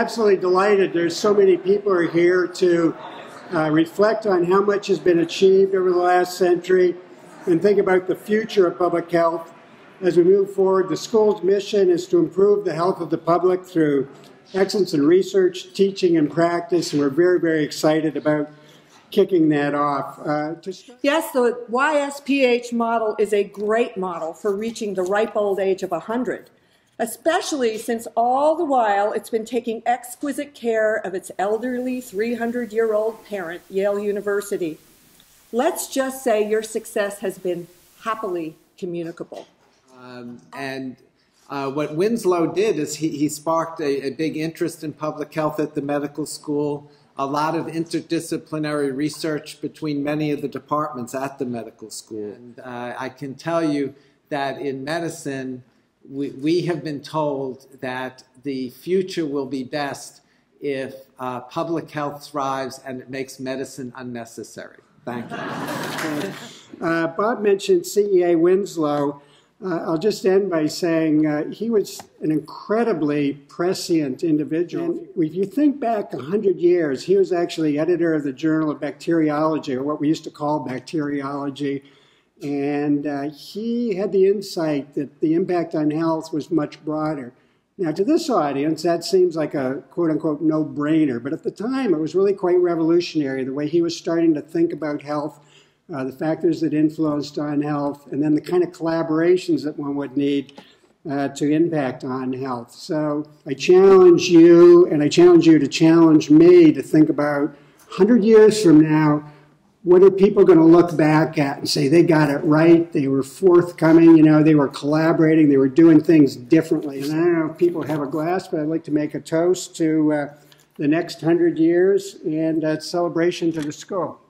absolutely delighted. There's so many people are here to reflect on how much has been achieved over the last century and think about the future of public health. As we move forward, the school's mission is to improve the health of the public through excellence in research, teaching, and practice, and we're very, very excited about kicking that off. Yes, the YSPH model is a great model for reaching the ripe old age of 100, especially since all the while it's been taking exquisite care of its elderly 300-year-old parent, Yale University. Let's just say your success has been happily communicable. What Winslow did is he sparked a big interest in public health at the medical school, a lot of interdisciplinary research between many of the departments at the medical school. And I can tell you that in medicine, we have been told that the future will be best if public health thrives and it makes medicine unnecessary. Thank you. Bob mentioned CEA Winslow. I'll just end by saying he was an incredibly prescient individual. And if you think back 100 years, he was actually editor of the Journal of Bacteriology, or what we used to call bacteriology. And he had the insight that the impact on health was much broader. Now, to this audience, that seems like a quote-unquote no-brainer. But at the time, it was really quite revolutionary, the way he was starting to think about health, the factors that influenced on health, and then the kind of collaborations that one would need to impact on health. So I challenge you, and I challenge you to challenge me to think about 100 years from now, what are people going to look back at and say they got it right, they were forthcoming, you know, they were collaborating, they were doing things differently. And I don't know if people have a glass, but I'd like to make a toast to the next 100 years and a celebration to the school.